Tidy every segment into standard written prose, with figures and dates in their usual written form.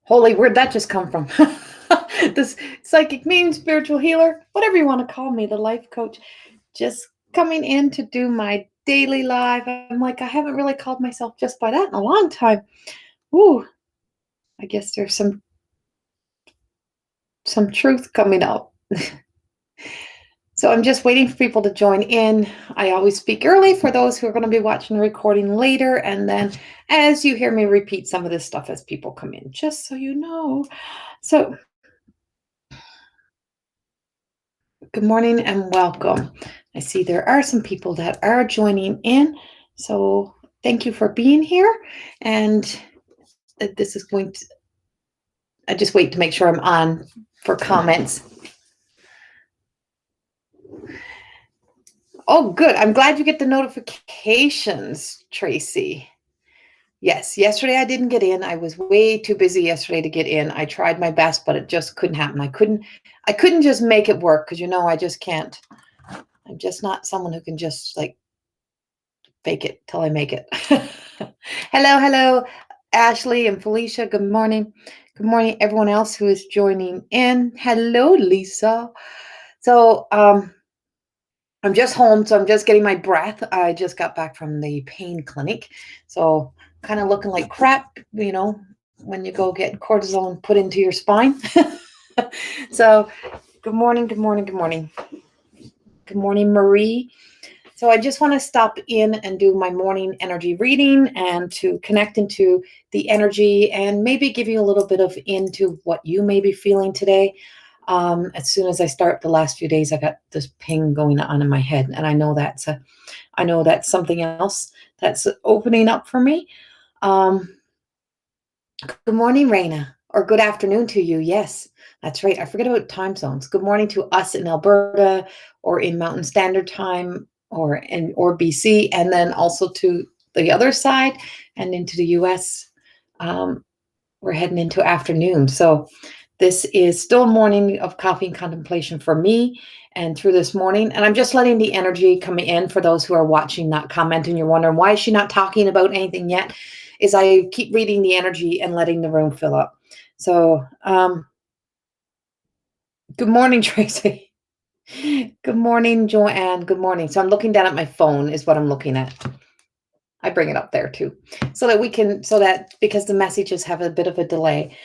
Holy, where'd that just come from? This psychic medium, spiritual healer, whatever you want to call me, the life coach, just coming in to do my daily live. I'm like, I haven't really called myself just by that in a long time. Ooh, I guess there's some truth coming up. So I'm just waiting for people to join in. I always speak early for those who are going to be watching the recording later. And then as you hear me repeat some of this stuff as people come in, just so you know. So good morning and welcome. I see there are some people that are joining in. So thank you for being here. And this is going to, I just wait to make sure I'm on for comments. Oh, good. I'm glad you get the notifications, Tracy. Yes, yesterday I didn't get in. I was way too busy yesterday to get in. I tried my best, but it just couldn't happen. I couldn't just make it work because I just can't. I'm just not someone who can just like fake it till I make it. Hello, Ashley and Felicia. Good morning. Good morning, everyone else who is joining in. Hello, Lisa. So I'm just home, so I'm just getting my breath. I just got back from the pain clinic, so kind of looking like crap, when you go get cortisone put into your spine. So good morning, good morning, good morning. Good morning, Marie. So I just want to stop in and do my morning energy reading and to connect into the energy and maybe give you a little bit of into what you may be feeling today. As soon as I start the last few days, I got this ping going on in my head, and I know that's something else that's opening up for me. Good morning, Raina, or good afternoon to you. Yes, that's right. I forget about time zones. Good morning to us in Alberta, or in Mountain Standard Time, or BC, and then also to the other side and into the US. We're heading into afternoon, so. This is still a morning of coffee and contemplation for me and through this morning. And I'm just letting the energy come in for those who are watching, not commenting. You're wondering, why is she not talking about anything yet? Is I keep reading the energy and letting the room fill up. So good morning, Tracy. Good morning, Joanne. Good morning. So I'm looking down at my phone is what I'm looking at. I bring it up there too. So that because the messages have a bit of a delay.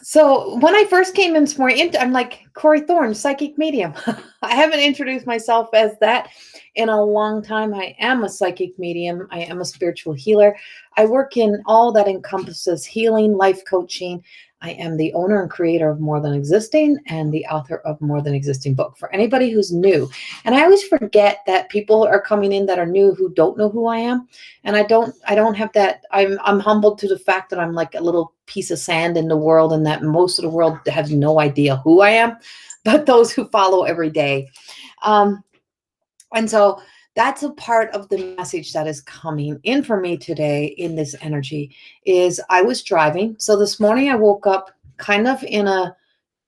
So when I first came in this morning, I'm like, Corey Thorne, psychic medium. I haven't introduced myself as that in a long time. I am a psychic medium. I am a spiritual healer. I work in all that encompasses healing, life coaching. I am the owner and creator of More Than Existing and the author of More Than Existing book for anybody who's new. And I always forget that people are coming in that are new who don't know who I am. And I don't have that. I'm humbled to the fact that I'm like a little piece of sand in the world and that most of the world has no idea who I am, but those who follow every day. And so that's a part of the message that is coming in for me today in this energy is I was driving. So this morning I woke up kind of it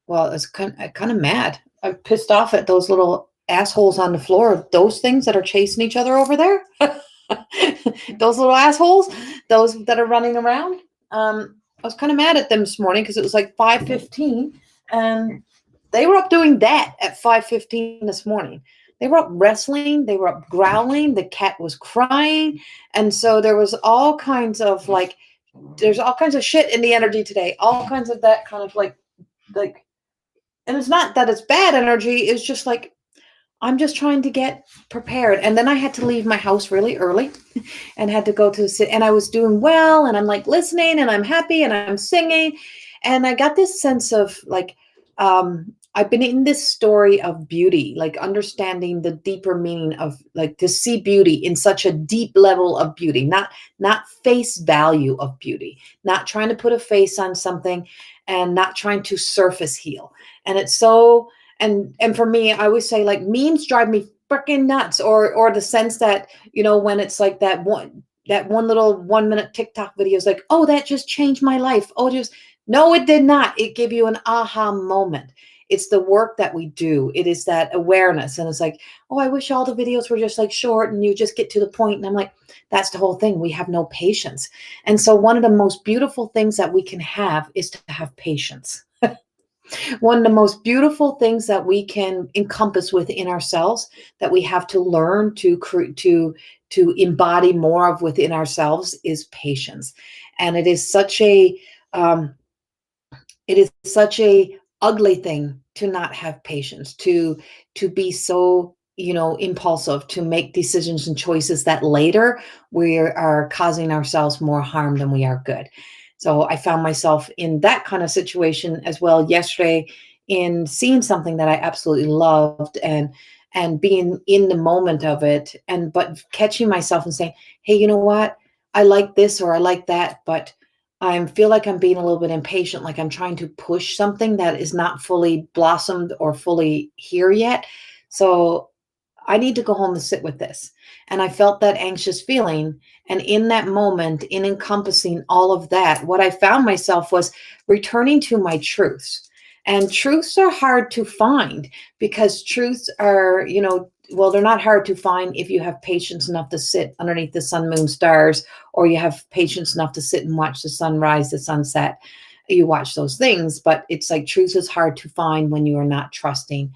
was kind of mad. I'm pissed off at those little assholes on the floor, those things that are chasing each other over there. Those little assholes, those that are running around. I was kind of mad at them this morning because it was like 5:15 and they were up doing that at 5:15 this morning. They were up wrestling. They were up growling. The cat was crying. And so there was all kinds of there's all kinds of shit in the energy today. All kinds of that kind of and it's not that it's bad energy. It's just like, I'm just trying to get prepared. And then I had to leave my house really early and had to go to and I was doing well. And I'm like listening and I'm happy and I'm singing. And I got this sense of I've been in this story of beauty, like understanding the deeper meaning of to see beauty in such a deep level of beauty, not face value of beauty, not trying to put a face on something and not trying to surface heal. And it's so, and for me, I always say memes drive me freaking nuts or the sense that, when it's like that one little 1 minute TikTok video is like, oh, that just changed my life. Oh, no, it did not. It gave you an aha moment. It's the work that we do. It is that awareness. And it's like, oh, I wish all the videos were just like short and you just get to the point. And I'm like, that's the whole thing. We have no patience. And so one of the most beautiful things that we can have is to have patience. One of the most beautiful things that we can encompass within ourselves, that we have to learn to embody more of within ourselves, is patience. And um, it is such a ugly thing to not have patience, to be so, impulsive, to make decisions and choices that later we are causing ourselves more harm than we are good. So I found myself in that kind of situation as well yesterday, in seeing something that I absolutely loved, and being in the moment of it, and but catching myself and saying, hey, you know what, I like this or I like that, but I feel like I'm being a little bit impatient, like I'm trying to push something that is not fully blossomed or fully here yet. So I need to go home and sit with this. And I felt that anxious feeling. And in that moment, in encompassing all of that, what I found myself was returning to my truths. And truths are hard to find, because truths are, well, they're not hard to find if you have patience enough to sit underneath the sun, moon, stars, or you have patience enough to sit and watch the sunrise, the sunset. You watch those things, but it's like truth is hard to find when you are not trusting.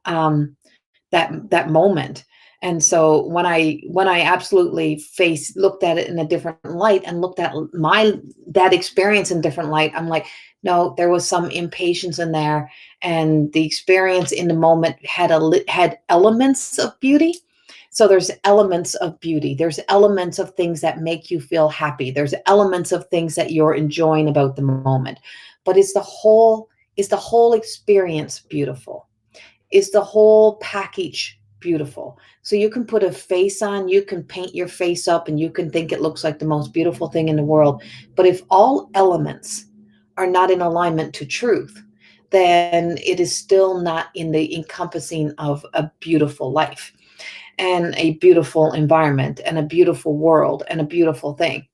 Um, that moment. And so when I absolutely looked at it in a different light, and looked at my that experience in different light, I'm like, no, there was some impatience in there, and the experience in the moment had elements of beauty. So there's elements of beauty, there's elements of things that make you feel happy, there's elements of things that you're enjoying about the moment, but is the whole experience beautiful? Is the whole package beautiful? So you can put a face on, you can paint your face up, and you can think it looks like the most beautiful thing in the world. But if all elements are not in alignment to truth, then it is still not in the encompassing of a beautiful life, and a beautiful environment, and a beautiful world, and a beautiful thing.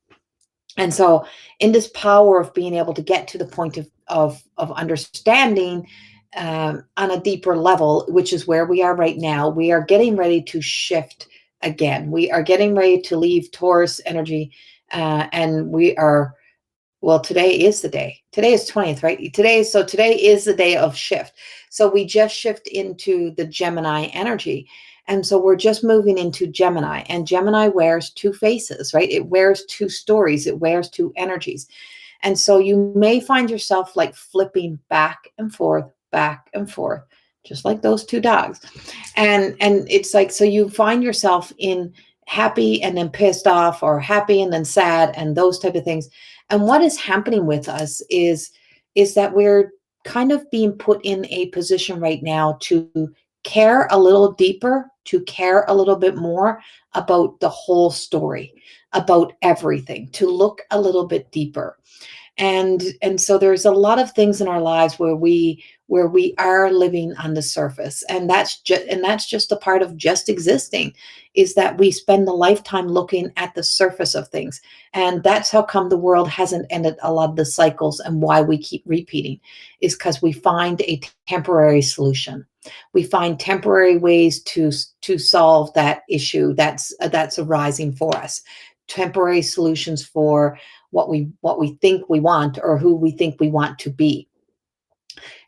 And so, in this power of being able to get to the point of understanding, on a deeper level, which is where we are right now, we are getting ready to shift again. We are getting ready to leave Taurus energy, and we are, well, today is the day. Today is 20th, right? Today is the day of shift. So we just shift into the Gemini energy. And so we're just moving into Gemini, and Gemini wears two faces, right? It wears two stories, it wears two energies. And so you may find yourself like flipping back and forth, just like those two dogs. And it's like, so you find yourself in happy and then pissed off, or happy and then sad, and those type of things. And what is happening with us is that we're kind of being put in a position right now to care a little deeper, to care a little bit more about the whole story, about everything, to look a little bit deeper. And so there's a lot of things in our lives where we are living on the surface, and that's just a part of just existing, is that we spend a lifetime looking at the surface of things. And that's how come the world hasn't ended a lot of the cycles, and why we keep repeating, is because we find a temporary solution. We find temporary ways to solve that issue that's arising for us, temporary solutions for what we think we want, or who we think we want to be.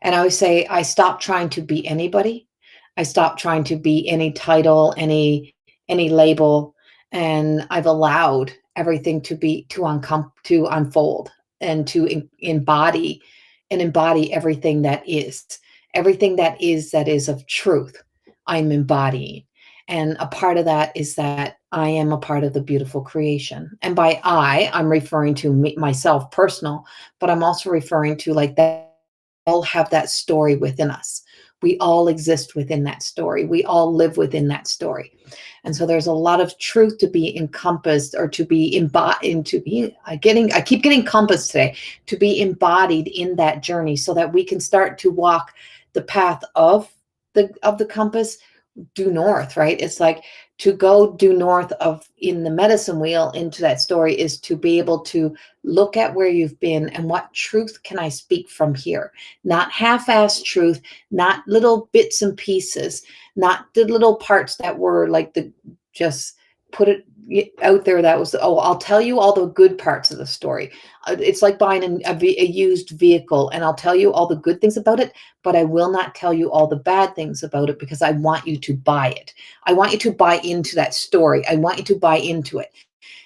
And I always say, I stopped trying to be anybody. I stopped trying to be any title, any label, and I've allowed everything to unfold, and to embody everything that is of truth. I'm embodying. And a part of that is that I am a part of the beautiful creation. And by I'm referring to myself personal, but I'm also referring to like that all have that story within us. We all exist within that story. We all live within that story. And so there's a lot of truth to be encompassed, or to be embodied, I keep getting compass today, to be embodied in that journey, so that we can start to walk the path of the compass due north, right? It's like to go due north of in the medicine wheel into that story is to be able to look at where you've been and what truth can I speak from here? Not half-assed truth, not little bits and pieces, not the little parts that were like the just put it out there that was, oh, I'll tell you all the good parts of the story. It's like buying a used vehicle, and I'll tell you all the good things about it, but I will not tell you all the bad things about it because I want you to buy it. I want you to buy into that story. I want you to buy into it.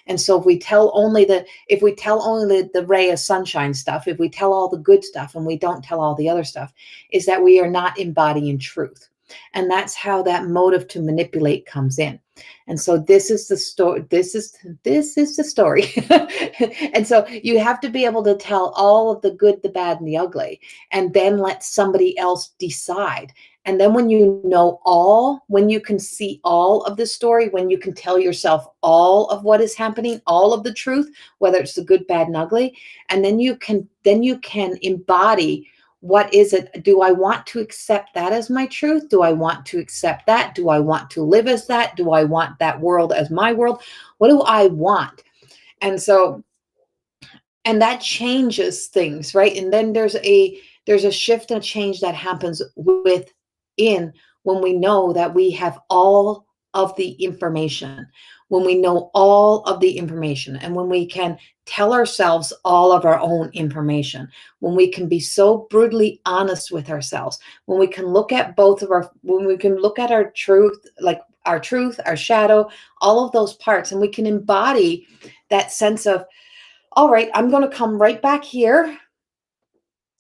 And so if we tell only the ray of sunshine stuff, if we tell all the good stuff and we don't tell all the other stuff, is that we are not embodying truth. And that's how that motive to manipulate comes in. And so this is the story. This is the story. And so you have to be able to tell all of the good, the bad, and the ugly, and then let somebody else decide. And then when you know all, when you can see all of the story, when you can tell yourself all of what is happening, all of the truth, whether it's the good, bad, and ugly, and then you can embody what is it? Do I want to accept that as my truth? Do I want to accept that? Do I want to live as that? Do I want that world as my world? What do I want? And so, and that changes things, right? And then there's a shift and a change that happens within when we know that we have all of the information, when we know all of the information, and when we can tell ourselves all of our own information, when we can be so brutally honest with ourselves, when we can look at when we can look at our truth, like our truth, our shadow, all of those parts, and we can embody that sense of, all right, I'm going to come right back here,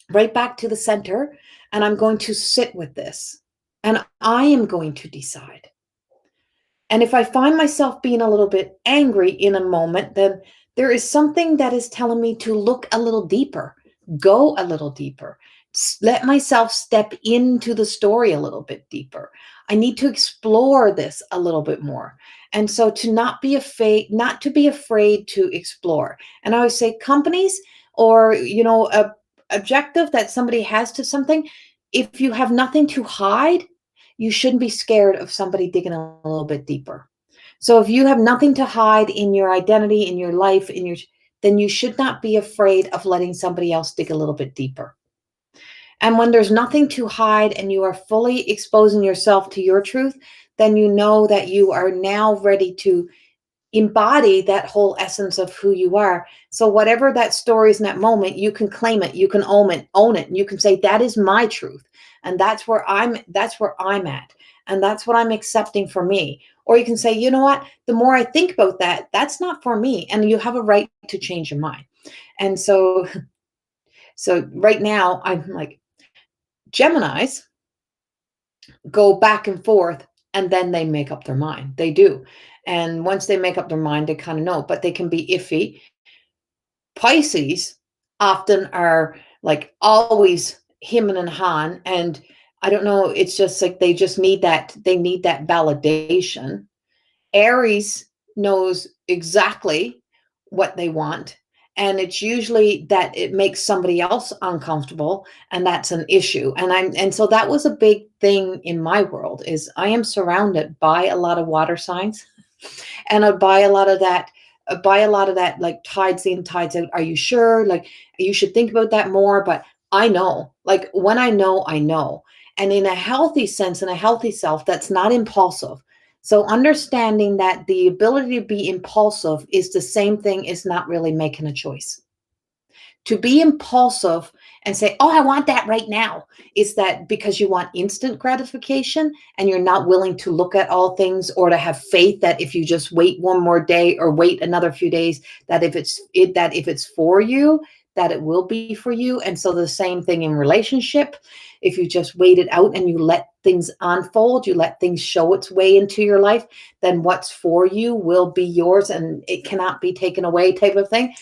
right back to the center, and I'm going to sit with this, and I am going to decide. And if I find myself being a little bit angry in a moment, then there is something that is telling me to look a little deeper, go a little deeper, let myself step into the story a little bit deeper. I need to explore this a little bit more. And so to not be afraid, not to be afraid to explore. And I always say companies or, a objective that somebody has to something, if you have nothing to hide, you shouldn't be scared of somebody digging a little bit deeper. So if you have nothing to hide in your identity, in your life, then you should not be afraid of letting somebody else dig a little bit deeper. And when there's nothing to hide and you are fully exposing yourself to your truth, then you know that you are now ready to embody that whole essence of who you are. So whatever that story is in that moment, you can claim it, you can own it, and you can say, that is my truth. And that's where I'm at. And that's what I'm accepting for me. Or you can say, you know what, the more I think about that, that's not for me. And you have a right to change your mind. And so right now I'm like, Geminis go back and forth and then they make up their mind. They do. And once they make up their mind, they kind of know, but they can be iffy. Pisces often are like always him and han. And I don't know, it's just like they need that validation. Aries knows exactly what they want. And it's usually that it makes somebody else uncomfortable, and that's an issue. And so that was a big thing in my world is I am surrounded by a lot of water signs, and I buy a lot of that. Like tides in, tides out. Are you sure? Like you should think about that more. But I know, like when I know, and in a healthy sense, in a healthy self, that's not impulsive. So understanding that the ability to be impulsive is the same thing as not really making a choice. To be impulsive and say, oh, I want that right now, is that because you want instant gratification and you're not willing to look at all things or to have faith that if you just wait one more day or wait another few days, that if it's for you, that it will be for you. And so the same thing in relationship. If you just wait it out and you let things unfold, you let things show its way into your life, then what's for you will be yours and it cannot be taken away, type of thing.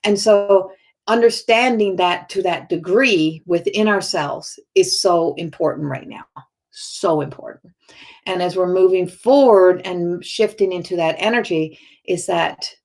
And so understanding that to that degree within ourselves is so important right now. So important. And as we're moving forward and shifting into that energy,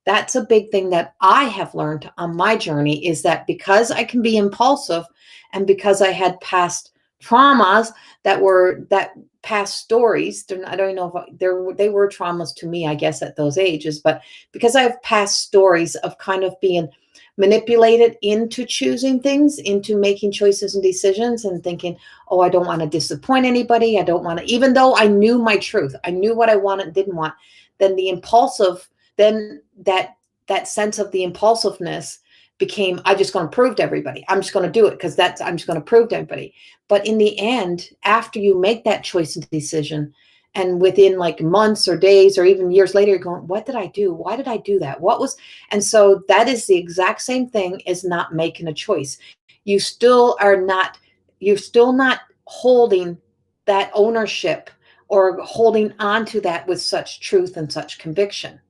that's a big thing that I have learned on my journey, is that because I can be impulsive and because I had past traumas that past stories, I don't know if they were traumas to me, I guess, at those ages, but because I have past stories of kind of being manipulated into choosing things, into making choices and decisions and thinking, oh, I don't want to disappoint anybody. I don't want to, even though I knew my truth, I knew what I wanted and didn't want, then the impulsive, then that sense of the impulsiveness became, I just going to prove to everybody. I'm just going to do it because I'm just going to prove to everybody. But in the end, after you make that choice and decision, and within like months or days or even years later, you're going, what did I do? Why did I do that? What was, and so that is the exact same thing as not making a choice. You still are not, you're still not holding that ownership or holding on to that with such truth and such conviction.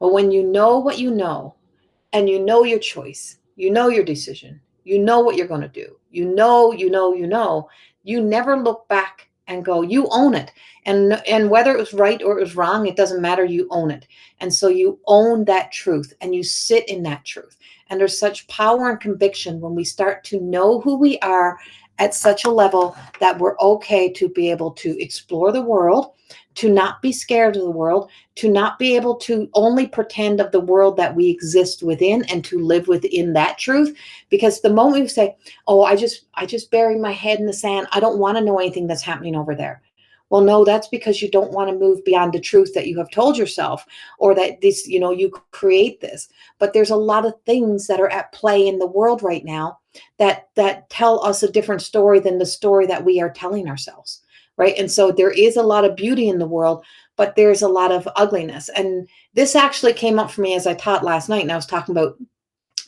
But when you know what you know, and you know your choice, you know your decision, you know what you're going to do, you never look back and go, you own it. And whether it was right or it was wrong, it doesn't matter, you own it. And so you own that truth and you sit in that truth. And there's such power and conviction when we start to know who we are at such a level that we're okay to be able to explore the world, to not be scared of the world, to not be able to only pretend of the world that we exist within, and to live within that truth. Because the moment we say, oh, I just bury my head in the sand, I don't want to know anything that's happening over there. Well, no, that's because you don't want to move beyond the truth that you have told yourself, or that this, you create this. But there's a lot of things that are at play in the world right now that tell us a different story than the story that we are telling ourselves. Right. And so there is a lot of beauty in the world, but there's a lot of ugliness. And this actually came up for me as I taught last night. And I was talking about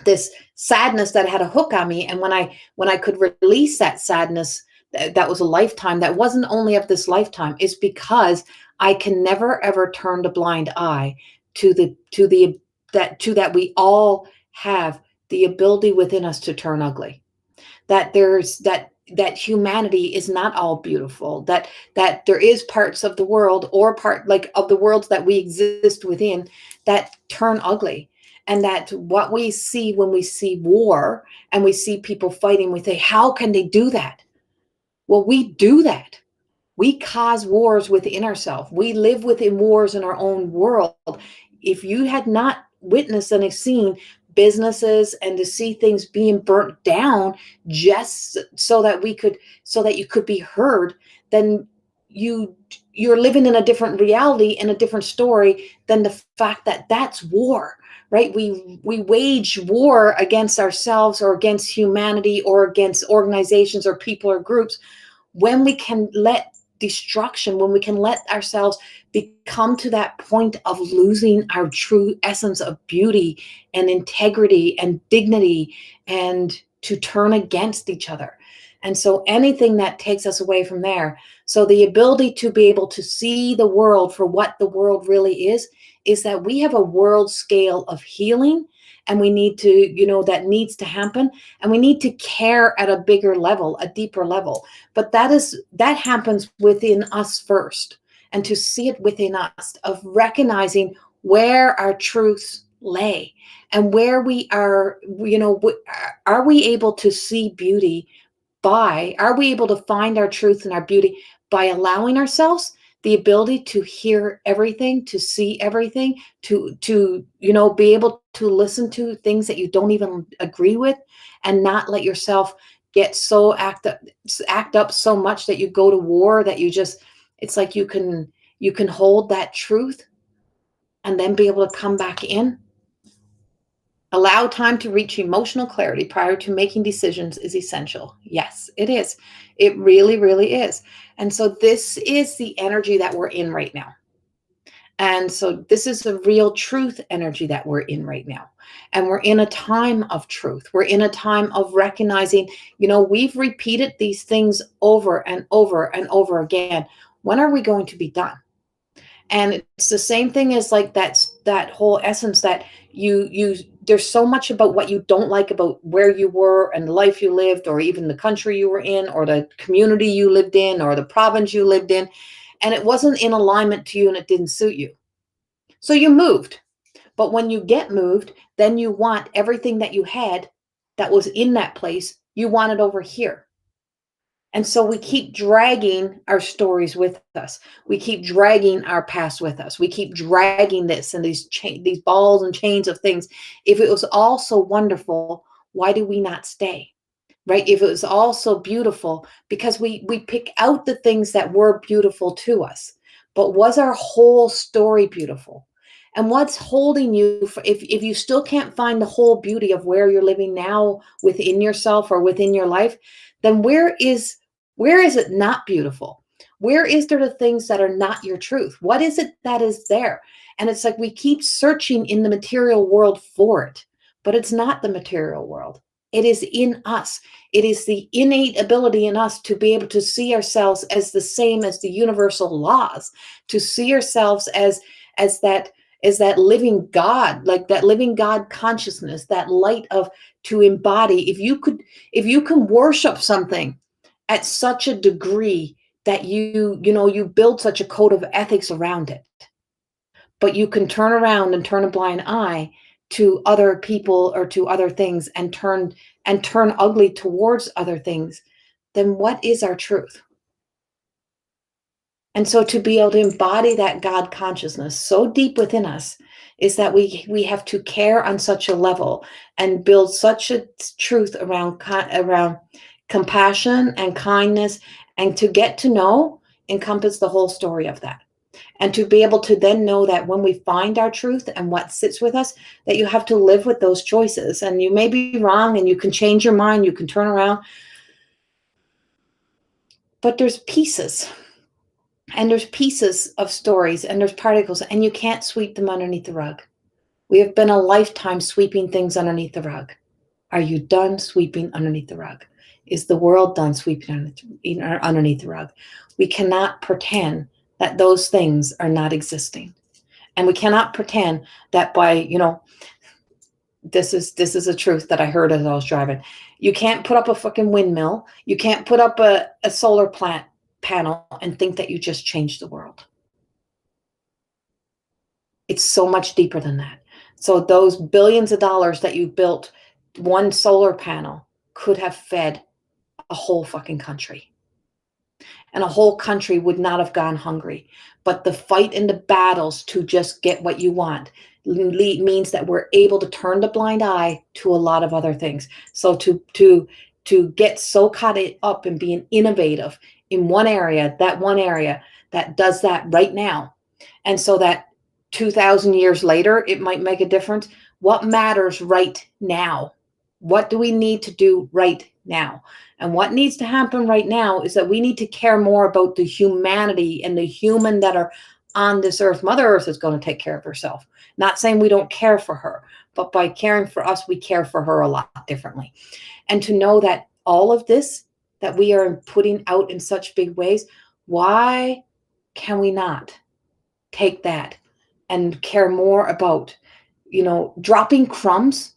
this sadness that had a hook on me. And when I could release that sadness, that was a lifetime, that wasn't only of this lifetime, is because I can never ever turn a blind eye to that we all have the ability within us to turn ugly. That there's that humanity is not all beautiful, that there is parts of the world, or part like of the worlds that we exist within, that turn ugly. And that what we see when we see war and we see people fighting, we say, how can they do that? Well, we do that. We cause wars within ourselves. We live within wars in our own world. If you had not witnessed and seen businesses and to see things being burnt down just so that you could be heard, then you're living in a different reality and a different story than the fact that that's war. Right? We wage war against ourselves or against humanity or against organizations or people or groups when we can let destruction, when we can let ourselves become to that point of losing our true essence of beauty and integrity and dignity, and to turn against each other. And so anything that takes us away from there. So the ability to be able to see the world for what the world really is that we have a world scale of healing, and we need to, that needs to happen, and we need to care at a bigger level, a deeper level. But that happens within us first, and to see it within us, of recognizing where our truths lay and where we are, are we able to see beauty are we able to find our truth and our beauty by allowing ourselves the ability to hear everything, to see everything, to be able to listen to things that you don't even agree with, and not let yourself get so act up so much that you go to war, that it's like you can hold that truth and then be able to come back in. Allow time to reach emotional clarity prior to making decisions is essential. Yes, it is. It really, really is. And so this is the energy that we're in right now. And so this is the real truth energy that we're in right now. And we're in a time of truth. We're in a time of recognizing, we've repeated these things over and over and over again. When are we going to be done? And it's the same thing as like that whole essence that you there's so much about what you don't like about where you were and the life you lived, or even the country you were in, or the community you lived in, or the province you lived in, and it wasn't in alignment to you and it didn't suit you. So you moved. But when you get moved, then you want everything that you had that was in that place, you want it over here. And so we keep dragging our stories with us. We keep dragging our past with us. We keep dragging this and these balls and chains of things. If it was all so wonderful, why do we not stay? Right? If it was all so beautiful, because we pick out the things that were beautiful to us. But was our whole story beautiful? And what's holding you if you still can't find the whole beauty of where you're living now within yourself or within your life, then where is it not beautiful? Where is there the things that are not your truth? What is it that is there? And it's like we keep searching in the material world for it, but it's not the material world. It is in us. It is the innate ability in us to be able to see ourselves as the same as the universal laws, to see ourselves as that as that living God, like that living God consciousness, that light of to embody. If you can worship something at such a degree that you build such a code of ethics around it, but you can turn around and turn a blind eye to other people or to other things and turn ugly towards other things, then what is our truth? And so to be able to embody that God consciousness so deep within us is that we have to care on such a level and build such a truth around compassion and kindness, and to get to know encompass the whole story of that. And to be able to then know that when we find our truth and what sits with us, that you have to live with those choices. And you may be wrong and you can change your mind, you can turn around, but there's pieces. And there's pieces of stories and there's particles, and you can't sweep them underneath the rug. We have been a lifetime sweeping things underneath the rug. Are you done sweeping underneath the rug? Is the world done sweeping underneath the rug? We cannot pretend that those things are not existing. And we cannot pretend that this is a truth that I heard as I was driving. You can't put up a fucking windmill. You can't put up a solar plant panel and think that you just changed the world. It's so much deeper than that. So those billions of dollars that you built, one solar panel could have fed a whole fucking country. And a whole country would not have gone hungry. But the fight and the battles to just get what you want means that we're able to turn the blind eye to a lot of other things. So to get so caught up in being innovative in one area that does that right now, and so that 2,000 years later it might make a difference. What matters right now? What do we need to do right now? And what needs to happen right now is that we need to care more about the humanity and the human that are on this earth. Mother Earth is going to take care of herself. Not saying we don't care for her, but by caring for us, we care for her a lot differently. And to know that all of this that we are putting out in such big ways, why can we not take that and care more about, dropping crumbs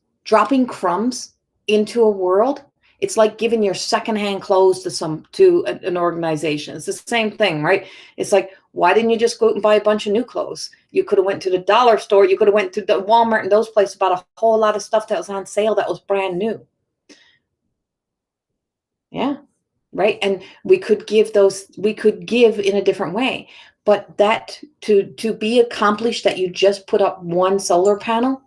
into a world? It's like giving your secondhand clothes to an organization. It's the same thing, right? It's like, why didn't you just go out and buy a bunch of new clothes? You could have went to the dollar store. You could have went to the Walmart and those places, bought a whole lot of stuff that was on sale that was brand new. Yeah, right. And we could give in a different way. But that to be accomplished, that you just put up one solar panel,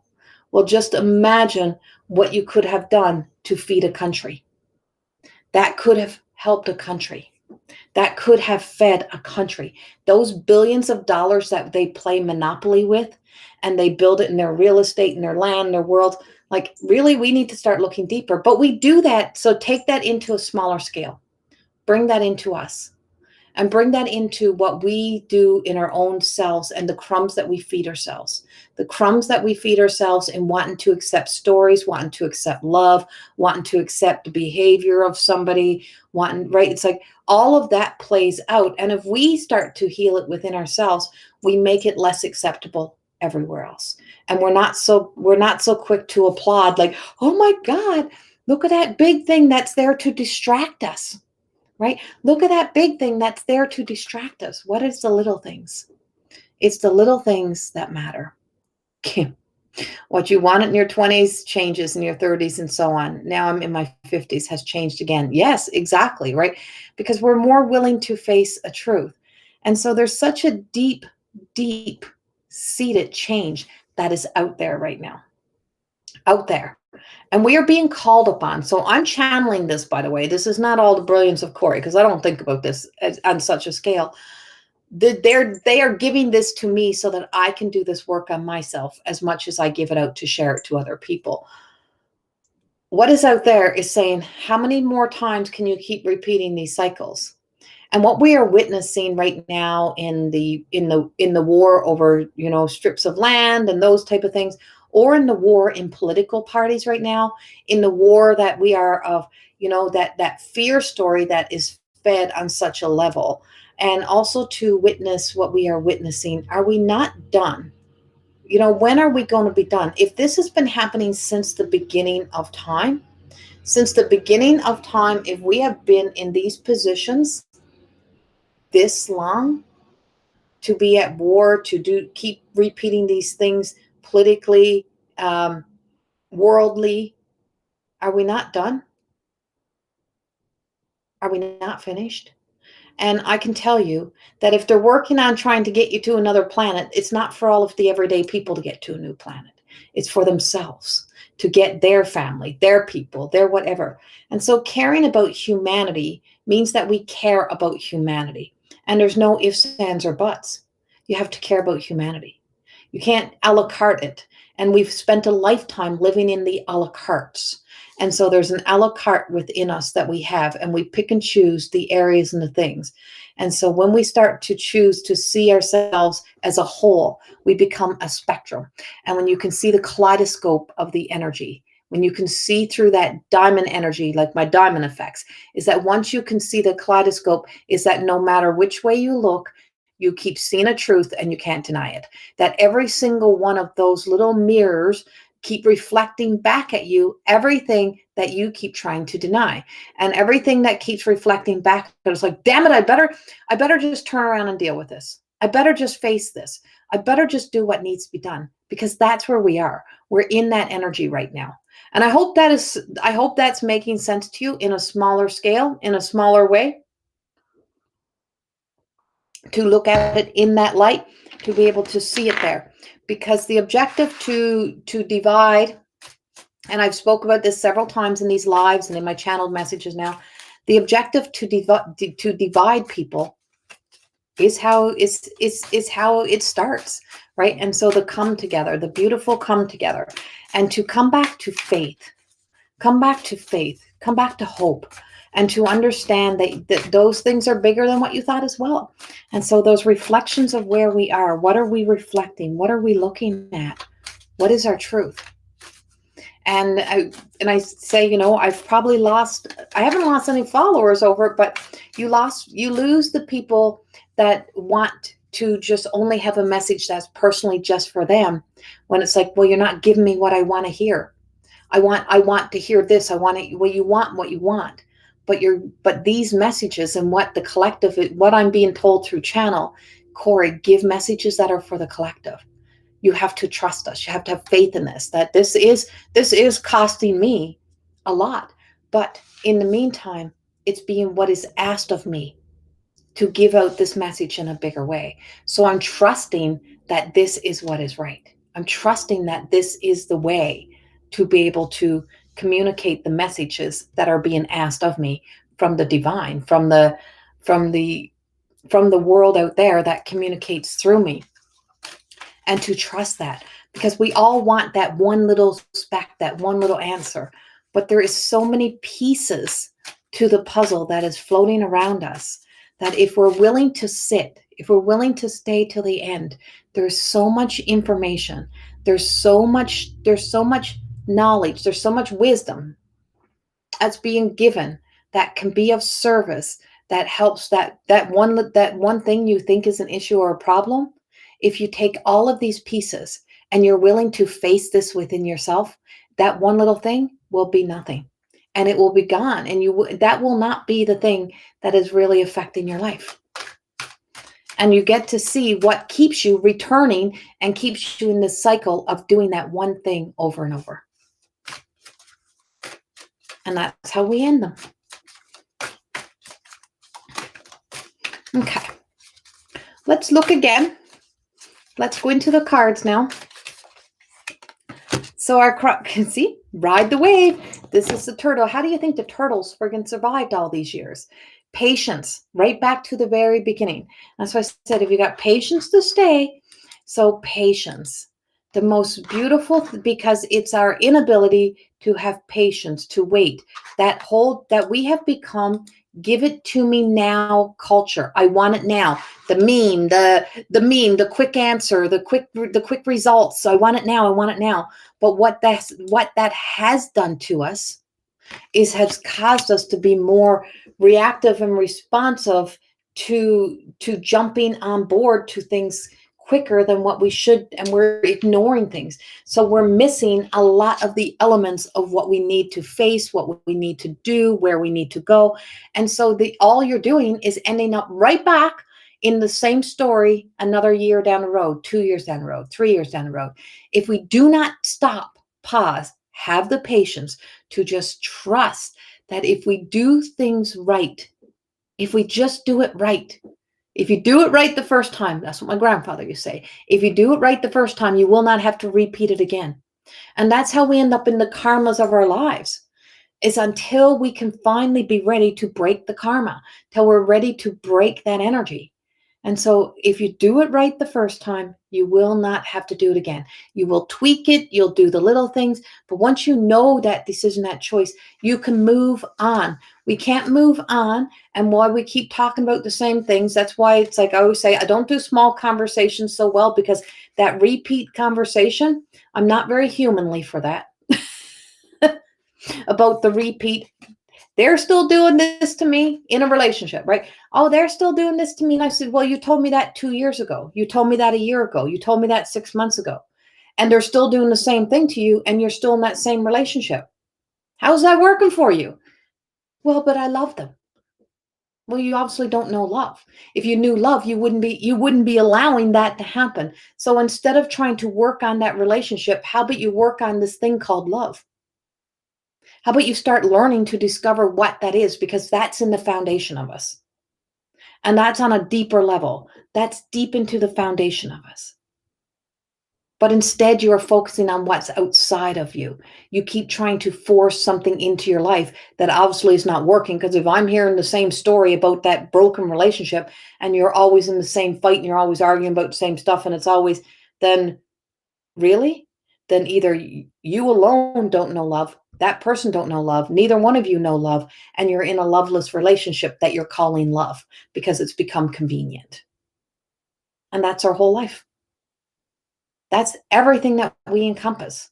well, just imagine what you could have done to feed a country. That could have helped a country. That could have fed a country. Those billions of dollars that they play monopoly with, and they build it in their real estate, in their land, their world, like really, we need to start looking deeper. But we do that. So take that into a smaller scale. Bring that into us. And bring that into what we do in our own selves and the crumbs that we feed ourselves. The crumbs that we feed ourselves in wanting to accept stories, wanting to accept love, wanting to accept the behavior of somebody, right? It's like all of that plays out. And if we start to heal it within ourselves, we make it less acceptable everywhere else. And we're not so quick to applaud, like, oh my God, look at that big thing that's there to distract us. Right? Look at that big thing that's there to distract us. What is the little things? It's the little things that matter. What you want in your 20s changes in your 30s and so on. Now I'm in my 50s has changed again. Yes, exactly, right? Because we're more willing to face a truth. And so there's such a deep, deep seated change that is out there right now. Out there. And we are being called upon. So I'm channeling this, by the way. This is not all the brilliance of Corey, because I don't think about this on such a scale. They are giving this to me so that I can do this work on myself as much as I give it out to share it to other people. What is out there is saying, how many more times can you keep repeating these cycles? And what we are witnessing right now in the war over, strips of land and those type of things, or in the war in political parties right now, in the war that we are of, that fear story that is fed on such a level, and also to witness what we are witnessing. Are we not done? When are we going to be done? If this has been happening since the beginning of time, if we have been in these positions this long, to be at war, keep repeating these things politically, worldly, are we not done? Are we not finished? And I can tell you that if they're working on trying to get you to another planet, it's not for all of the everyday people to get to a new planet. It's for themselves, to get their family, their people, their whatever. And so caring about humanity means that we care about humanity. And there's no ifs, ands, or buts. You have to care about humanity. You can't a la carte it. And we've spent a lifetime living in the a la cartes. And so there's an a la carte within us that we have, and we pick and choose the areas and the things. And so when we start to choose to see ourselves as a whole, we become a spectrum. And when you can see the kaleidoscope of the energy, when you can see through that diamond energy, like my diamond effects, is that once you can see the kaleidoscope, is that no matter which way you look, you keep seeing a truth and you can't deny it. That every single one of those little mirrors keep reflecting back at you everything that you keep trying to deny, and everything that keeps reflecting back. It's like, damn it, I better just turn around and deal with this. I better just face this. I better just do what needs to be done, because that's where we are. We're in that energy right now. And I hope that's making sense to you in a smaller scale, in a smaller way, to look at it in that light, to be able to see it there. Because the objective to divide, and I've spoke about this several times in these lives and in my channeled messages now, the objective to divide people is how it starts, right? And so the come together, the beautiful come together, and to come back to faith, come back to hope, and to understand that those things are bigger than what you thought as well. And so those reflections of where we are, what are we reflecting? What are we looking at? What is our truth? And I say, I haven't lost any followers over it, but you lose the people that want to just only have a message that's personally just for them, when it's like, well, you're not giving me what I want to hear. I want to hear this. I want it. Well, you want what you want, but these messages and what the collective, what I'm being told through channel, Corey, give messages that are for the collective. You have to trust us. You have to have faith in this, that this is costing me a lot. But in the meantime, it's being what is asked of me to give out this message in a bigger way. So I'm trusting that this is what is right. I'm trusting that this is the way to be able to communicate the messages that are being asked of me from the divine, from the world out there that communicates through me. And to trust that, because we all want that one little speck, that one little answer, but there is so many pieces to the puzzle that is floating around us, that if we're willing to sit, if we're willing to stay till the end, there's so much information, there's so much knowledge, there's so much wisdom that's being given that can be of service, that helps that one thing you think is an issue or a problem. If you take all of these pieces and you're willing to face this within yourself, that one little thing will be nothing, and it will be gone. And that will not be the thing that is really affecting your life. And you get to see what keeps you returning and keeps you in this cycle of doing that one thing over and over. And that's how we end them. Okay. Let's look again. Let's go into the cards now. So our can see, ride the wave. This is the turtle. How do you think the turtles friggin' survived all these years? Patience, right back to the very beginning. That's why I said, if you got patience to stay, so patience, the most beautiful, because it's our inability to have patience, to wait, that we have become give it to me now culture. I want it now. The meme, the quick answer, the quick results. So I want it now. I want it now. But what that has done to us has caused us to be more reactive and responsive to jumping on board to things quicker than what we should, and we're ignoring things. So we're missing a lot of the elements of what we need to face, what we need to do, where we need to go. And so all you're doing is ending up right back in the same story another year down the road, 2 years down the road, 3 years down the road. If we do not stop, pause, have the patience to just trust that if we do things right, if we just do it right, if you do it right the first time, that's what my grandfather used to say. If you do it right the first time, you will not have to repeat it again. And that's how we end up in the karmas of our lives, is until we can finally be ready to break the karma, till we're ready to break that energy. And so if you do it right the first time, you will not have to do it again. You will tweak it. You'll do the little things. But once you know that decision, that choice, you can move on. We can't move on. And why we keep talking about the same things, that's why it's like I always say, I don't do small conversations so well, because that repeat conversation, I'm not very humanly for that. About the repeat. They're still doing this to me in a relationship, right? Oh, they're still doing this to me. And I said, well, you told me that 2 years ago. You told me that a year ago. You told me that 6 months ago. And they're still doing the same thing to you, and you're still in that same relationship. How's that working for you? Well, but I love them. Well, you obviously don't know love. If you knew love, you wouldn't be allowing that to happen. So instead of trying to work on that relationship, how about you work on this thing called love? How about you start learning to discover what that is, because that's in the foundation of us. And that's on a deeper level. That's deep into the foundation of us. But instead, you are focusing on what's outside of you. You keep trying to force something into your life that obviously is not working. Because if I'm hearing the same story about that broken relationship, and you're always in the same fight, and you're always arguing about the same stuff, and it's always, then really? Then either you alone don't know love, that person don't know love, neither one of you know love, and you're in a loveless relationship that you're calling love because it's become convenient. And that's our whole life. That's everything that we encompass,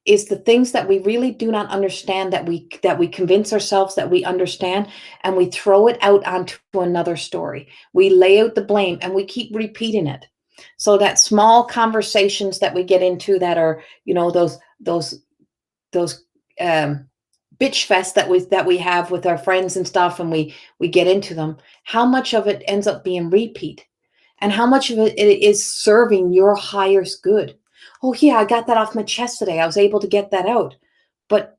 is the things that we really do not understand, that we convince ourselves that we understand, and we throw it out onto another story. We lay out the blame and we keep repeating it. So that small conversations that we get into that are, those bitch fest that we have with our friends and stuff, and we get into them, how much of it ends up being repeat, and how much of it is serving your highest good? Oh yeah, I got that off my chest today. I was able to get that out. But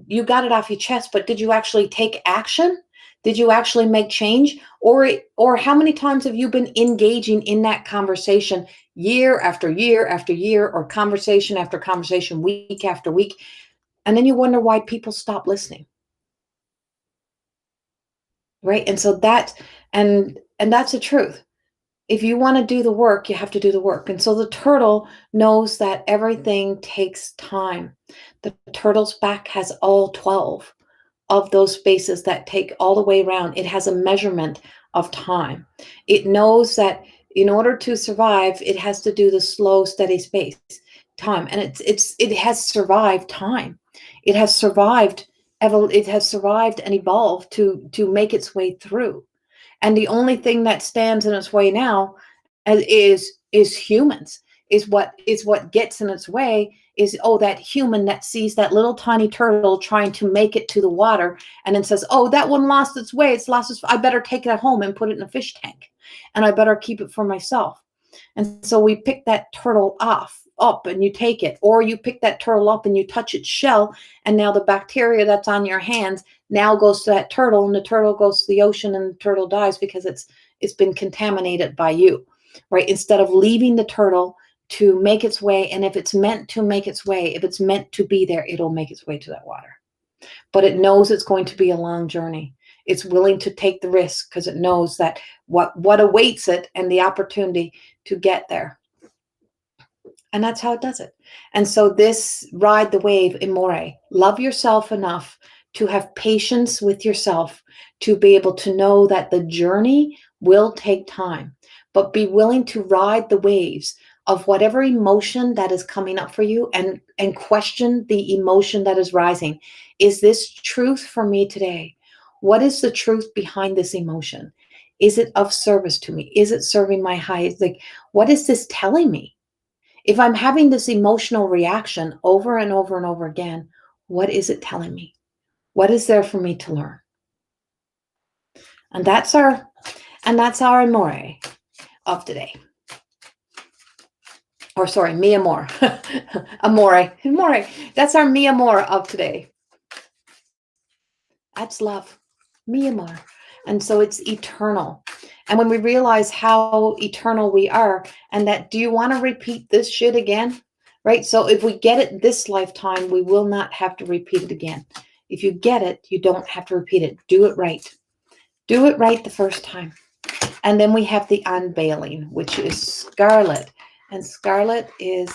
you got it off your chest, but did you actually take action? Did you actually make change? Or how many times have you been engaging in that conversation year after year after year, or conversation after conversation, week after week? And then you wonder why people stop listening. Right? And so and that's the truth. If you want to do the work, you have to do the work. And so the turtle knows that everything takes time. The turtle's back has all 12 of those spaces that take all the way around. It has a measurement of time. It knows that in order to survive, it has to do the slow, steady space time. And it has survived time. It has survived and evolved to make its way through. And the only thing that stands in its way now is humans. Is what gets in its way is, that human that sees that little tiny turtle trying to make it to the water, and then says, oh, that one lost its way. I better take it home and put it in a fish tank. and I better keep it for myself. And so we pick that turtle up and you take it, or you pick that turtle up and you touch its shell, and now the bacteria that's on your hands now goes to that turtle, and the turtle goes to the ocean, and the turtle dies because it's been contaminated by you, right? Instead of leaving the turtle to make its way, and if it's meant to make its way, if it's meant to be there, it'll make its way to that water. But it knows it's going to be a long journey. It's willing to take the risk because it knows that what awaits it and the opportunity to get there. And that's how it does it. And so this ride the wave, amore, love yourself enough to have patience with yourself, to be able to know that the journey will take time, but be willing to ride the waves of whatever emotion that is coming up for you, and question the emotion that is rising. Is this truth for me today? What is the truth behind this emotion? Is it of service to me? Is it serving my highest? Like, what is this telling me? If I'm having this emotional reaction over and over and over again, what is it telling me? What is there for me to learn? And that's our amore of today. Or sorry, mi amor. Amore. That's our mi amor of today. That's love. Mi amor. And so it's eternal. And when we realize how eternal we are, and that, do you want to repeat this shit again? Right? So if we get it this lifetime, we will not have to repeat it again. If you get it, you don't have to repeat it. Do it right. Do it right the first time. And then we have the unveiling, which is scarlet. And scarlet is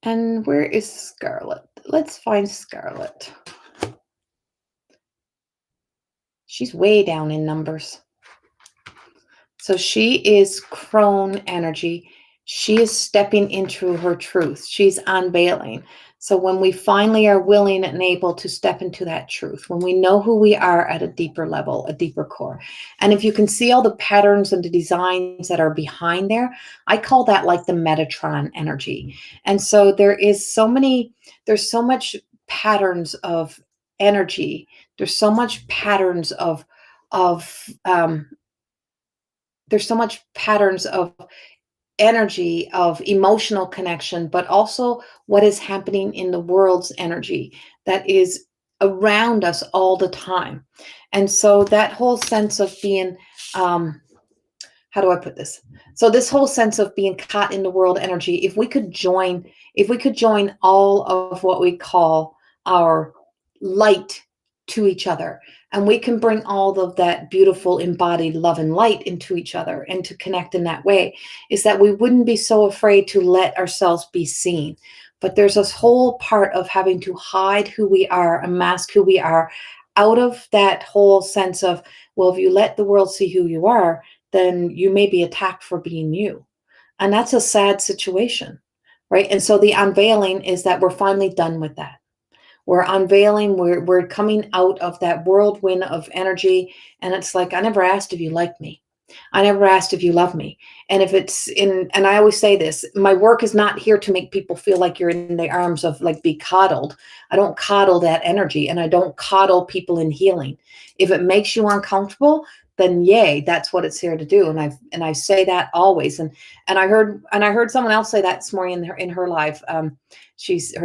and where is Scarlet? Let's find Scarlet. She's way down in numbers. So she is crone energy. She is stepping into her truth. She's unveiling. So when we finally are willing and able to step into that truth, when we know who we are at a deeper level, a deeper core. And if you can see all the patterns and the designs that are behind there, I call that like the Metatron energy. And so there's so much patterns of energy. There's so much patterns of there's so much patterns of energy, of emotional connection, but also what is happening in the world's energy that is around us all the time. And so that whole sense of being, how do I put this? So this whole sense of being caught in the world energy, if we could join all of what we call our light to each other, and we can bring all of that beautiful embodied love and light into each other and to connect in that way, is that we wouldn't be so afraid to let ourselves be seen. But there's this whole part of having to hide who we are and mask who we are out of that whole sense of, well, if you let the world see who you are, then you may be attacked for being you. And that's a sad situation, right? And so the unveiling is that we're finally done with that. We're unveiling, we're coming out of that whirlwind of energy. And it's like, I never asked if you liked me. I never asked if you love me. And and I always say this, my work is not here to make people feel like you're in the arms of, like, be coddled. I don't coddle that energy, and I don't coddle people in healing. If it makes you uncomfortable, then yay, that's what it's here to do. And I say that always. And I heard someone else say that this morning in her life. Her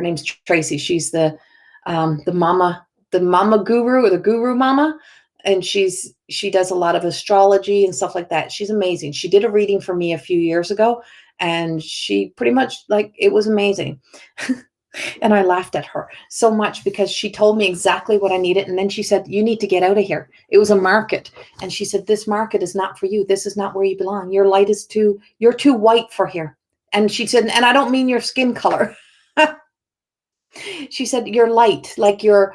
name's Tracy. She's the mama guru, or the guru mama. And she does a lot of astrology and stuff like that. She's amazing. She did a reading for me a few years ago, and she pretty much, like, it was amazing. And I laughed at her so much because she told me exactly what I needed. And then she said, you need to get out of here. It was a market. And she said, this market is not for you. This is not where you belong. Your light is you're too white for here. And she said, and I don't mean your skin color. She said, you're light, like you're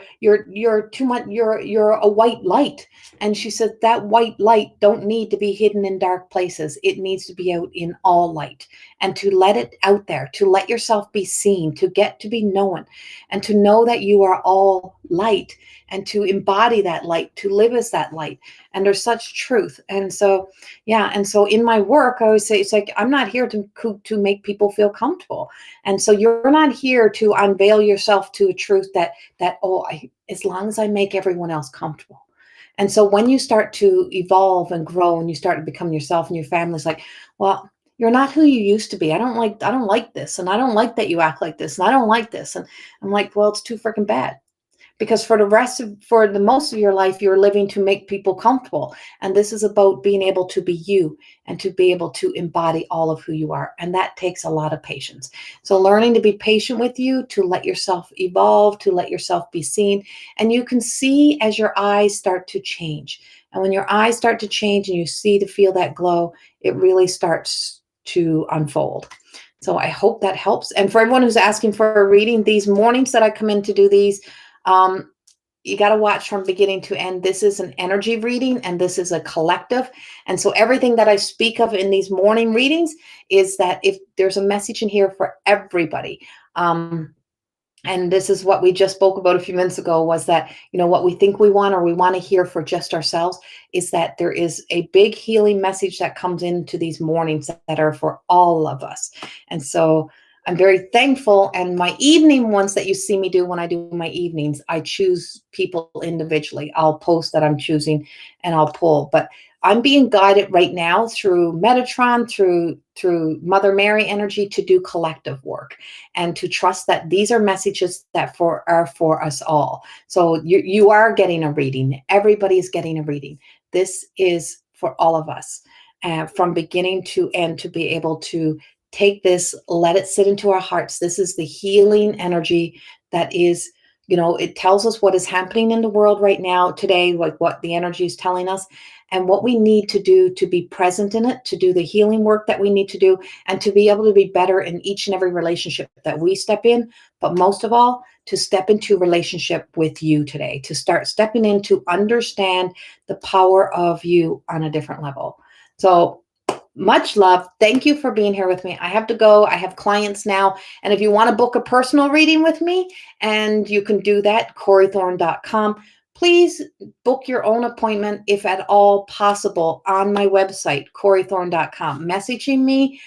too much, you're a white light. And she said, that white light don't need to be hidden in dark places. It needs to be out in all light. and to let it out there, to let yourself be seen, to get to be known, and to know that you are all light, and to embody that light, to live as that light. And there's such truth. And so, yeah. And so in my work, I always say, it's like, I'm not here to make people feel comfortable. And so you're not here to unveil yourself to a truth as long as I make everyone else comfortable. And so when you start to evolve and grow and you start to become yourself, and your family's like, well, you're not who you used to be. I don't like this. And I don't like that you act like this. And I don't like this. And I'm like, well, it's too freaking bad, because for the most of your life, you're living to make people comfortable. And this is about being able to be you and to be able to embody all of who you are. And that takes a lot of patience. So learning to be patient with you, to let yourself evolve, to let yourself be seen. And you can see as your eyes start to change. And when your eyes start to change and you see to feel that glow, it really starts to unfold. So I hope that helps. And for everyone who's asking for a reading, these mornings that I come in to do these, um, you got to watch from beginning to end. This is an energy reading, and this is a collective. And so everything that I speak of in these morning readings is that if there's a message in here for everybody. And this is what we just spoke about a few minutes ago, was that, what we think we want, or we want to hear for just ourselves, is that there is a big healing message that comes into these mornings that are for all of us. And so I'm very thankful. And my evening ones that you see me do, when I do my evenings, I choose people individually. I'll post that I'm choosing and I'll pull. But I'm being guided right now through Metatron, through Mother Mary energy, to do collective work, and to trust that these are messages that are for us all. So you are getting a reading. Everybody's getting a reading. This is for all of us, from beginning to end, to be able to take this, let it sit into our hearts. This is the healing energy that is, it tells us what is happening in the world right now, today, like what the energy is telling us, and what we need to do to be present in it, to do the healing work that we need to do, and to be able to be better in each and every relationship that we step in. But most of all, to step into relationship with you today, to start stepping in, to understand the power of you on a different level. So much love. Thank you for being here with me. I have to go. I have clients now. And if you want to book a personal reading with me, and you can do that, CoreyThorne.com. Please book your own appointment, if at all possible, on my website, CoreyThorne.com. Messaging me.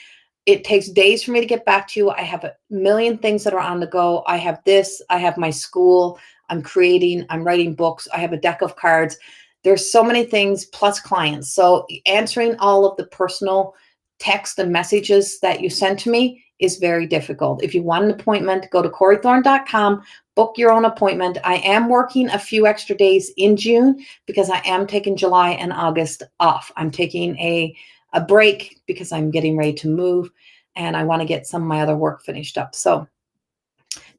It takes days for me to get back to you. I have a million things that are on the go. I have this. I have my school. I'm writing books. I have a deck of cards. There's so many things, plus clients. So answering all of the personal text and messages that you send to me is very difficult. If you want an appointment, go to CoreyThorne.com, book your own appointment. I am working a few extra days in June, because I am taking July and August off. I'm taking a break because I'm getting ready to move, and I want to get some of my other work finished up. So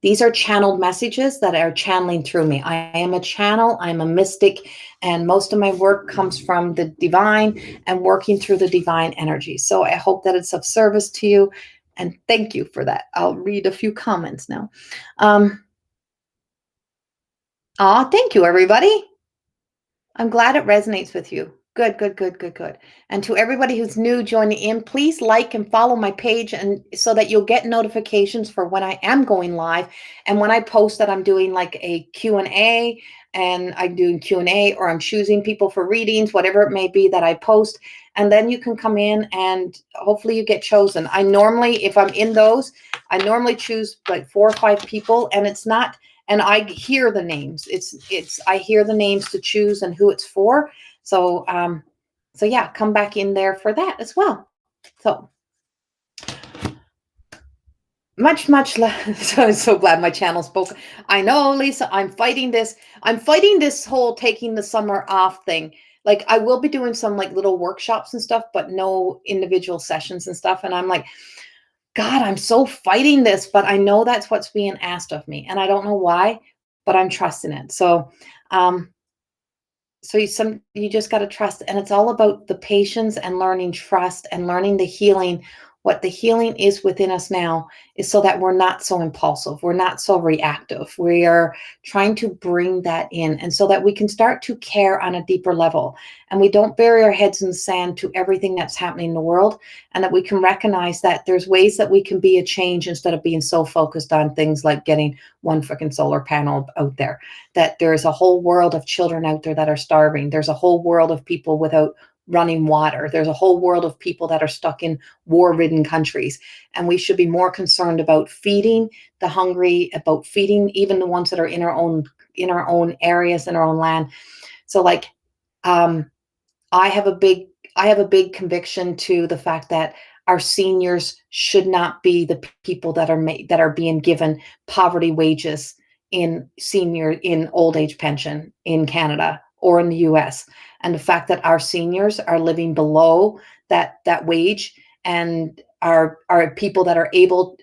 these are channeled messages that are channeling through me. I am a channel, I'm a mystic, and most of my work comes from the divine and working through the divine energy. So I hope that it's of service to you, and thank you for that. I'll read a few comments now. Thank you, everybody. I'm glad it resonates with you. Good, good, good, good, good. And to everybody who's new joining in, please like and follow my page, and so that you'll get notifications for when I am going live, and when I post that I'm doing like a Q&A, and I'm doing Q&A, or I'm choosing people for readings, whatever it may be that I post. And then you can come in and hopefully you get chosen. If I'm in those, I normally choose like 4 or 5 people, and it's not, and I hear the names. I hear the names to choose and who it's for. So, yeah, come back in there for that as well. So much less. So I'm so glad my channel spoke. I know, Lisa, I'm fighting this whole taking the summer off thing. Like, I will be doing some like little workshops and stuff, but no individual sessions and stuff. And I'm like, God, I'm so fighting this, but I know that's what's being asked of me. And I don't know why, but I'm trusting it. So, you just got to trust. And it's all about the patience and learning trust and learning the healing What the healing is within us now is so that we're not so impulsive, we're not so reactive. We are trying to bring that in, and so that we can start to care on a deeper level, and we don't bury our heads in the sand to everything that's happening in the world, and that we can recognize that there's ways that we can be a change instead of being so focused on things like getting one freaking solar panel out there. That there's a whole world of children out there that are starving. There's a whole world of people without running water. There's a whole world of people that are stuck in war-ridden countries. And we should be more concerned about feeding the hungry, about feeding even the ones that are in our own areas, in our own land. So like um I have a big conviction to the fact that our seniors should not be the people that are being given poverty wages in old age pension in Canada or in the US. And the fact that our seniors are living below that wage, and are people that are able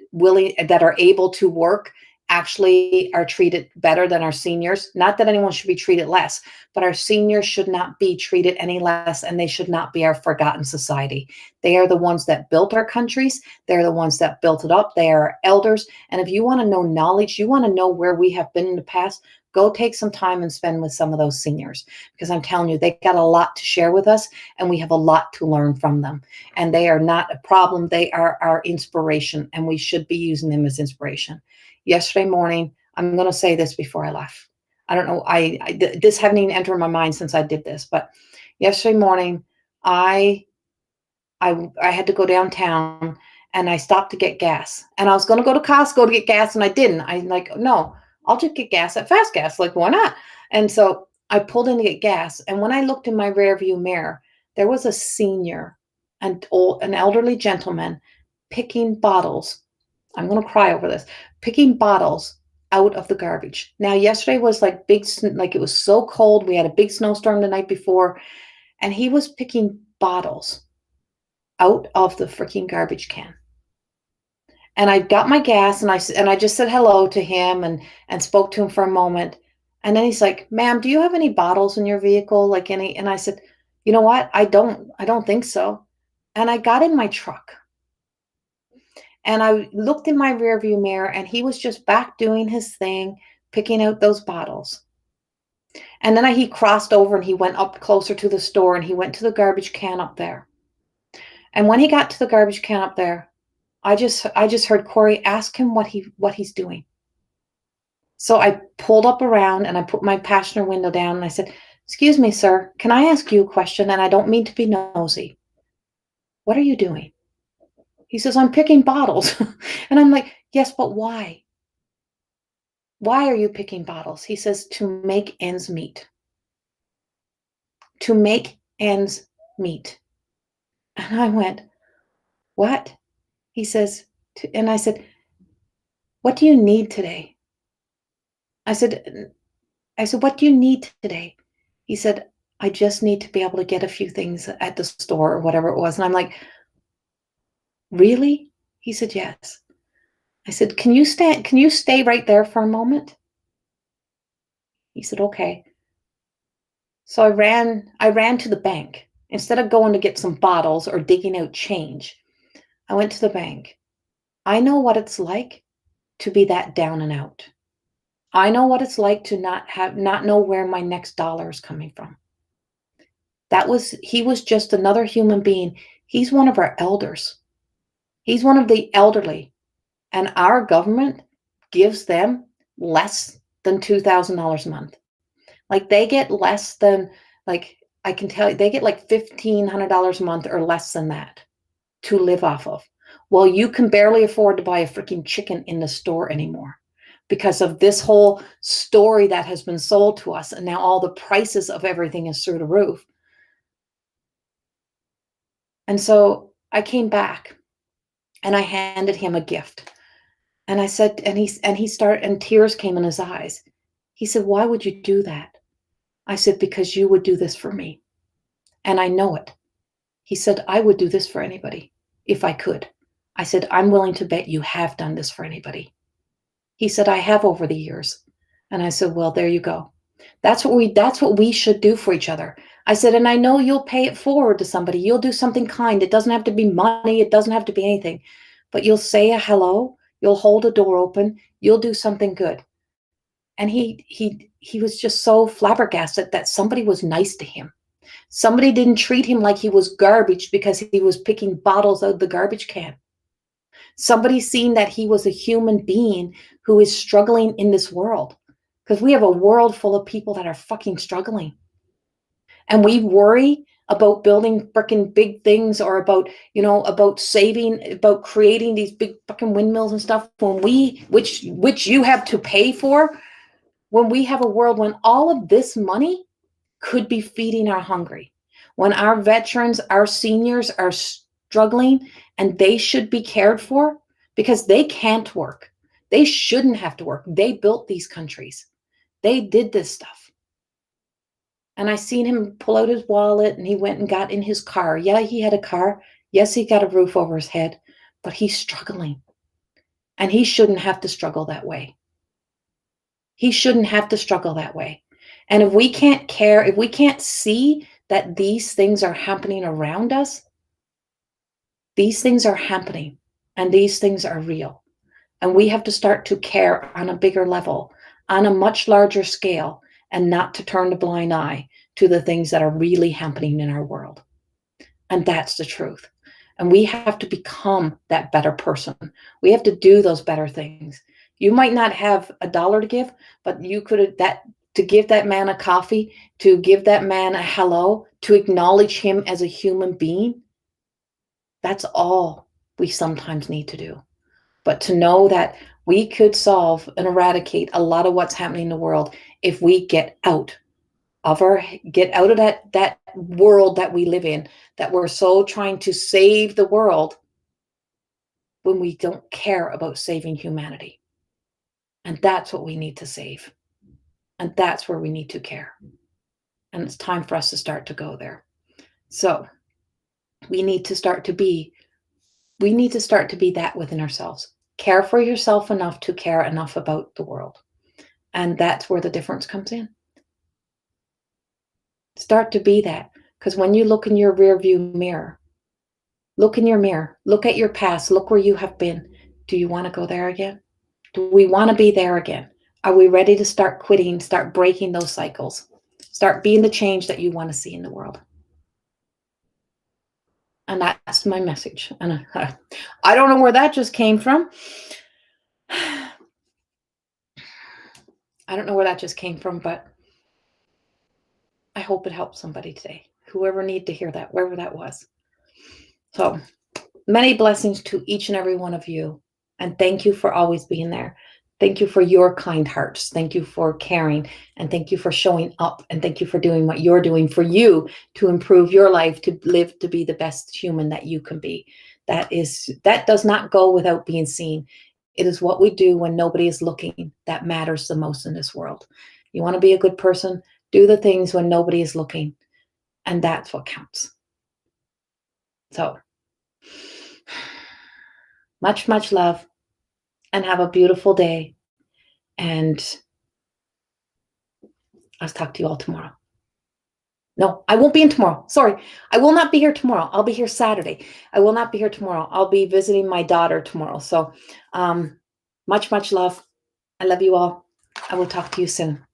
to work actually are treated better than our seniors. Not that anyone should be treated less, but our seniors should not be treated any less, and they should not be our forgotten society. They are the ones that built our countries. They're the ones that built it up. They are elders. And if you want to know knowledge, you want to know where we have been in the past, go take some time and spend with some of those seniors, because I'm telling you, they got a lot to share with us, and we have a lot to learn from them. And they are not a problem. They are our inspiration, and we should be using them as inspiration. Yesterday morning, I'm going to say this before I left. I don't know. This hadn't even entered my mind since I did this, but yesterday morning, I I had to go downtown, and I stopped to get gas. And I was going to go to Costco to get gas, and I didn't. I'm like, no, I'll just get gas at Fast Gas. Like, why not? And so I pulled in to get gas. And when I looked in my rearview mirror, there was a senior, an elderly gentleman picking bottles. I'm going to cry over this. Picking bottles out of the garbage. Now, yesterday was like like it was so cold. We had a big snowstorm the night before, and he was picking bottles out of the freaking garbage can. And I got my gas, and I just said hello to him, and spoke to him for a moment. And then he's like, "Ma'am, do you have any bottles in your vehicle? Like any?" And I said, "You know what? I don't think so." And I got in my truck, and I looked in my rearview mirror, and he was just back doing his thing, picking out those bottles. And then he crossed over, and he went up closer to the store, and he went to the garbage can up there. And when he got to the garbage can up there, I just heard Corey ask him what he's doing. So I pulled up around, and I put my passenger window down, and I said, "Excuse me, sir, can I ask you a question? And I don't mean to be nosy. What are you doing?" He says, "I'm picking bottles." And I'm like, "Yes, but why? Why are you picking bottles?" He says, "To make ends meet." To make ends meet. And I went, "What?" He says, and I said, "What do you need today?" I said, "What do you need today?" He said, "I just need to be able to get a few things at the store," or whatever it was. And I'm like, "Really?" He said, "Yes." I said, Can you stay right there for a moment?" He said, "Okay." So I ran to the bank. Instead of going to get some bottles or digging out change, I went to the bank. I know what it's like to be that down and out. I know what it's like to not know where my next dollar is coming from. He was just another human being. He's one of our elders. He's one of the elderly, and our government gives them less than $2,000 a month. Like, they get less than, like, I can tell you, they get like $1,500 a month or less than that to live off of. Well, you can barely afford to buy a freaking chicken in the store anymore because of this whole story that has been sold to us. And now all the prices of everything is through the roof. And so I came back, and I handed him a gift. And I said, and tears came in his eyes. He said, "Why would you do that?" I said, "Because you would do this for me. And I know it." He said, "I would do this for anybody if I could." I said, "I'm willing to bet you have done this for anybody." He said, "I have over the years." And I said, "Well, there you go." That's what we should do for each other. I said, and I know you'll pay it forward to somebody. You'll do something kind. It doesn't have to be money. It doesn't have to be anything. But you'll say a hello. You'll hold a door open. You'll do something good. And he was just so flabbergasted that somebody was nice to him. Somebody didn't treat him like he was garbage because he was picking bottles out of the garbage can. Somebody seen that he was a human being who is struggling in this world. Because we have a world full of people that are fucking struggling. And we worry about building freaking big things or about, about saving, about creating these big fucking windmills and stuff which you have to pay for, when we have a world when all of this money could be feeding our hungry, when our veterans, our seniors are struggling and they should be cared for because they can't work. They shouldn't have to work. They built these countries. They did this stuff. And I seen him pull out his wallet and he went and got in his car. Yeah, he had a car. Yes, he got a roof over his head, but he's struggling. And he shouldn't have to struggle that way. He shouldn't have to struggle that way. And if we can't care, if we can't see that these things are happening around us, these things are happening and these things are real. And we have to start to care on a bigger level, on a much larger scale, and not to turn a blind eye to the things that are really happening in our world. And that's the truth. And we have to become that better person. We have to do those better things. You might not have $1 to give, but you could to give that man a coffee, to give that man a hello, to acknowledge him as a human being. That's all we sometimes need to do. But to know that we could solve and eradicate a lot of what's happening in the world if we get out of that world that we live in, that we're so trying to save the world when we don't care about saving humanity. And that's what we need to save. And that's where we need to care. And it's time for us to start to go there. So we need to start to be that within ourselves. Care for yourself enough to care enough about the world. And that's where the difference comes in. Start to be that. Because when you look in your rear view mirror, look in your mirror, look at your past, look where you have been. Do you want to go there again? Do we want to be there again? Are we ready to start quitting, start breaking those cycles, start being the change that you want to see in the world? And that's my message. And I don't know where that just came from. I don't know where that just came from, but I hope it helped somebody today. Whoever needed to hear that, wherever that was. So many blessings to each and every one of you. And thank you for always being there. Thank you for your kind hearts. Thank you for caring. And thank you for showing up. And thank you for doing what you're doing for you to improve your life, to live, to be the best human that you can be. That does not go without being seen. It is what we do when nobody is looking that matters the most in this world. You want to be a good person? Do the things when nobody is looking. And that's what counts. So, much, much love. And have a beautiful day. And I'll talk to you all tomorrow. No, I won't be in tomorrow. Sorry. I will not be here tomorrow. I'll be here Saturday. I will not be here tomorrow. I'll be visiting my daughter tomorrow. So much, much love. I love you all. I will talk to you soon.